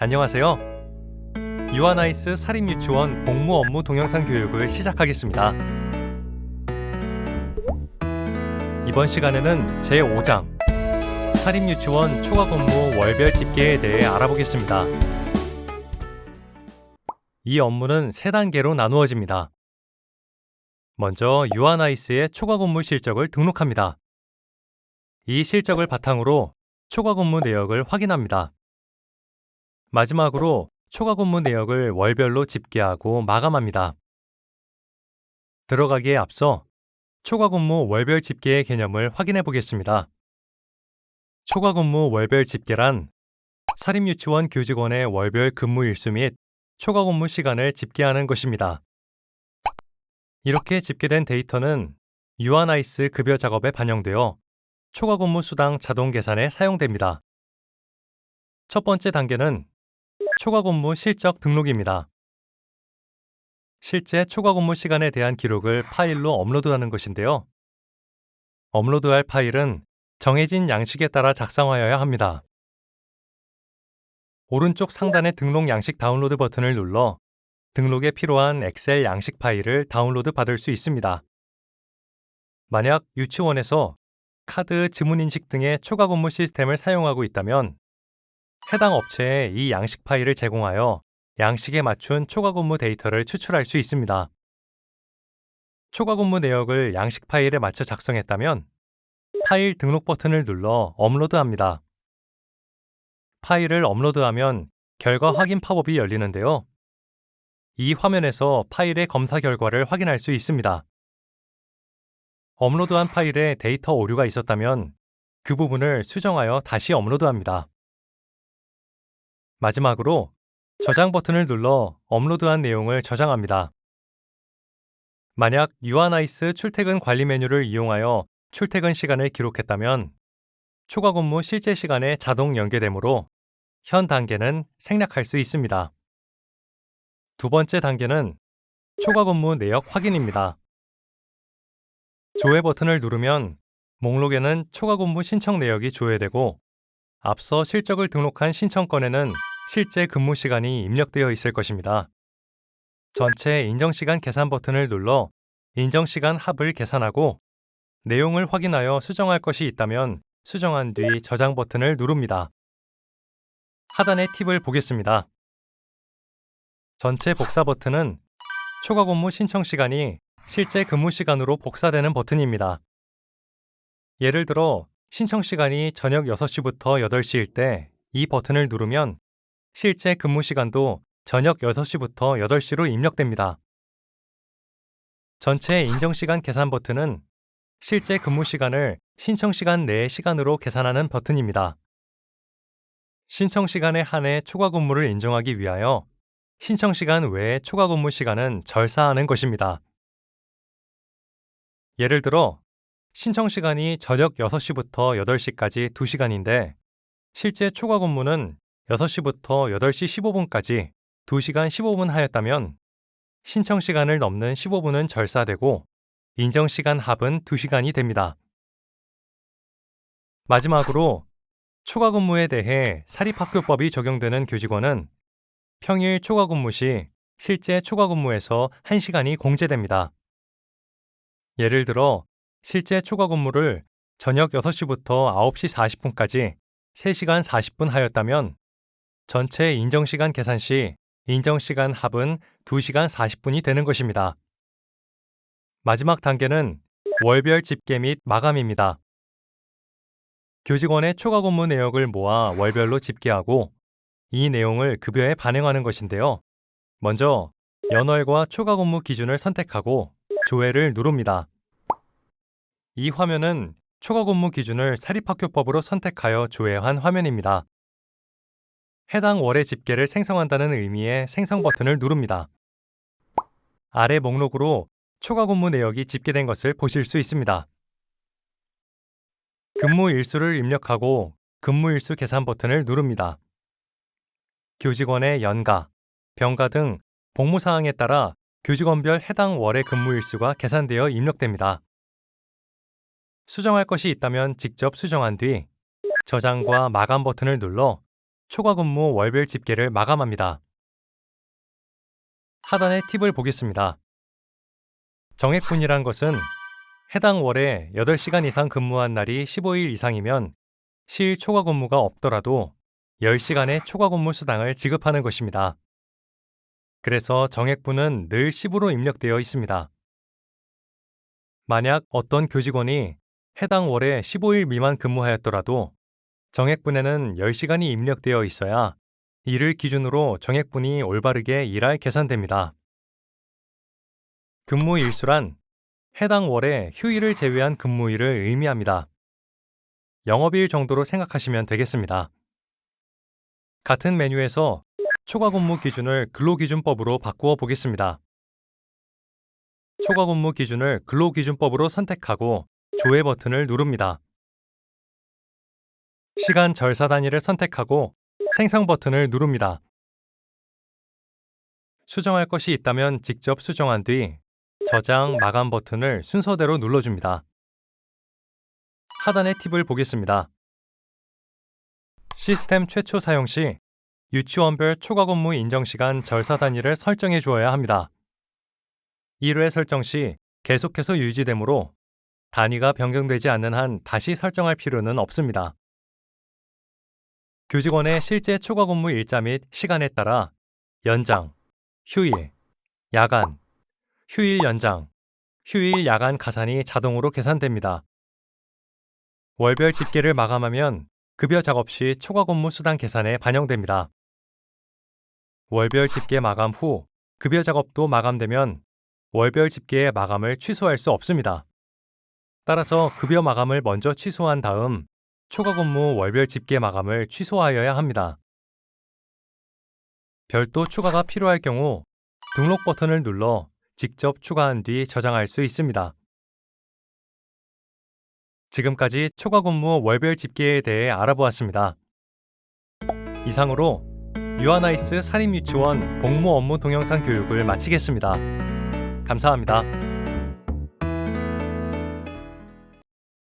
안녕하세요. 유아나이스 사립유치원 복무 업무 동영상 교육을 시작하겠습니다. 이번 시간에는 제5장 사립유치원 초과근무 월별 집계에 대해 알아보겠습니다. 이 업무는 3단계로 나누어집니다. 먼저 유아나이스의 초과근무 실적을 등록합니다. 이 실적을 바탕으로 초과근무 내역을 확인합니다. 마지막으로 초과근무 내역을 월별로 집계하고 마감합니다. 들어가기에 앞서 초과근무 월별 집계의 개념을 확인해 보겠습니다. 초과근무 월별 집계란 사립유치원 교직원의 월별 근무 일수 및 초과근무 시간을 집계하는 것입니다. 이렇게 집계된 데이터는 유아나이스 급여 작업에 반영되어 초과근무 수당 자동 계산에 사용됩니다. 첫 번째 단계는 초과근무 실적 등록입니다. 실제 초과근무 시간에 대한 기록을 파일로 업로드하는 것인데요. 업로드할 파일은 정해진 양식에 따라 작성하여야 합니다. 오른쪽 상단의 등록 양식 다운로드 버튼을 눌러 등록에 필요한 엑셀 양식 파일을 다운로드 받을 수 있습니다. 만약 유치원에서 카드, 지문인식 등의 초과근무 시스템을 사용하고 있다면 해당 업체에 이 양식 파일을 제공하여 양식에 맞춘 초과근무 데이터를 추출할 수 있습니다. 초과근무 내역을 양식 파일에 맞춰 작성했다면 파일 등록 버튼을 눌러 업로드합니다. 파일을 업로드하면 결과 확인 팝업이 열리는데요. 이 화면에서 파일의 검사 결과를 확인할 수 있습니다. 업로드한 파일에 데이터 오류가 있었다면 그 부분을 수정하여 다시 업로드합니다. 마지막으로 저장 버튼을 눌러 업로드한 내용을 저장합니다. 만약 유아나이스 출퇴근 관리 메뉴를 이용하여 출퇴근 시간을 기록했다면 초과근무 실제 시간에 자동 연계되므로 현 단계는 생략할 수 있습니다. 두 번째 단계는 초과근무 내역 확인입니다. 조회 버튼을 누르면 목록에는 초과근무 신청 내역이 조회되고 앞서 실적을 등록한 신청건에는 실제 근무 시간이 입력되어 있을 것입니다. 전체 인정시간 계산 버튼을 눌러 인정시간 합을 계산하고 내용을 확인하여 수정할 것이 있다면 수정한 뒤 저장 버튼을 누릅니다. 하단의 팁을 보겠습니다. 전체 복사 버튼은 초과근무 신청 시간이 실제 근무 시간으로 복사되는 버튼입니다. 예를 들어 신청 시간이 저녁 6시부터 8시일 때 이 버튼을 누르면 실제 근무 시간도 저녁 6시부터 8시로 입력됩니다. 전체 인정시간 계산 버튼은 실제 근무 시간을 신청 시간 내의 시간으로 계산하는 버튼입니다. 신청 시간에 한해 초과 근무를 인정하기 위하여 신청 시간 외의 초과 근무 시간은 절사하는 것입니다. 예를 들어 신청 시간이 저녁 6시부터 8시까지 2시간인데 실제 초과 근무는 6시부터 8시 15분까지 2시간 15분 하였다면 신청 시간을 넘는 15분은 절사되고 인정 시간 합은 2시간이 됩니다. 마지막으로 초과 근무에 대해 사립학교법이 적용되는 교직원은 평일 초과 근무 시 실제 초과 근무에서 1시간이 공제됩니다. 예를 들어 실제 초과 근무를 저녁 6시부터 9시 40분까지 3시간 40분 하였다면 전체 인정시간 계산 시 인정시간 합은 2시간 40분이 되는 것입니다. 마지막 단계는 월별 집계 및 마감입니다. 교직원의 초과 근무 내역을 모아 월별로 집계하고 이 내용을 급여에 반영하는 것인데요. 먼저 연월과 초과 근무 기준을 선택하고 조회를 누릅니다. 이 화면은 초과 근무 기준을 사립학교법으로 선택하여 조회한 화면입니다. 해당 월의 집계를 생성한다는 의미의 생성 버튼을 누릅니다. 아래 목록으로 초과 근무 내역이 집계된 것을 보실 수 있습니다. 근무 일수를 입력하고 근무 일수 계산 버튼을 누릅니다. 교직원의 연가, 병가 등 복무 사항에 따라 교직원별 해당 월의 근무 일수가 계산되어 입력됩니다. 수정할 것이 있다면 직접 수정한 뒤 저장과 마감 버튼을 눌러 초과 근무 월별 집계를 마감합니다. 하단의 팁을 보겠습니다. 정액분이란 것은 해당 월에 8시간 이상 근무한 날이 15일 이상이면 시일 초과 근무가 없더라도 10시간의 초과 근무 수당을 지급하는 것입니다. 그래서 정액분은 늘 10으로 입력되어 있습니다. 만약 어떤 교직원이 해당 월에 15일 미만 근무하였더라도 정액분에는 10시간이 입력되어 있어야 이를 기준으로 정액분이 올바르게 일할 계산됩니다. 근무 일수란 해당 월에 휴일을 제외한 근무일을 의미합니다. 영업일 정도로 생각하시면 되겠습니다. 같은 메뉴에서 초과 근무 기준을 근로기준법으로 바꾸어 보겠습니다. 초과 근무 기준을 근로기준법으로 선택하고 조회 버튼을 누릅니다. 시간 절사 단위를 선택하고 생성 버튼을 누릅니다. 수정할 것이 있다면 직접 수정한 뒤 저장, 마감 버튼을 순서대로 눌러줍니다. 하단의 팁을 보겠습니다. 시스템 최초 사용 시 유치원별 초과 근무 인정 시간 절사 단위를 설정해 주어야 합니다. 1회 설정 시 계속해서 유지되므로 단위가 변경되지 않는 한 다시 설정할 필요는 없습니다. 교직원의 실제 초과 근무 일자 및 시간에 따라 연장, 휴일, 야간, 휴일 연장, 휴일 야간 가산이 자동으로 계산됩니다. 월별 집계를 마감하면 급여 작업 시 초과 근무 수당 계산에 반영됩니다. 월별 집계 마감 후 급여 작업도 마감되면 월별 집계의 마감을 취소할 수 없습니다. 따라서 급여 마감을 먼저 취소한 다음 초과 근무 월별 집계 마감을 취소하여야 합니다. 별도 추가가 필요할 경우 등록 버튼을 눌러 직접 추가한 뒤 저장할 수 있습니다. 지금까지 초과 근무 월별 집계에 대해 알아보았습니다. 이상으로 유아나이스 사립유치원 복무 업무 동영상 교육을 마치겠습니다. 감사합니다.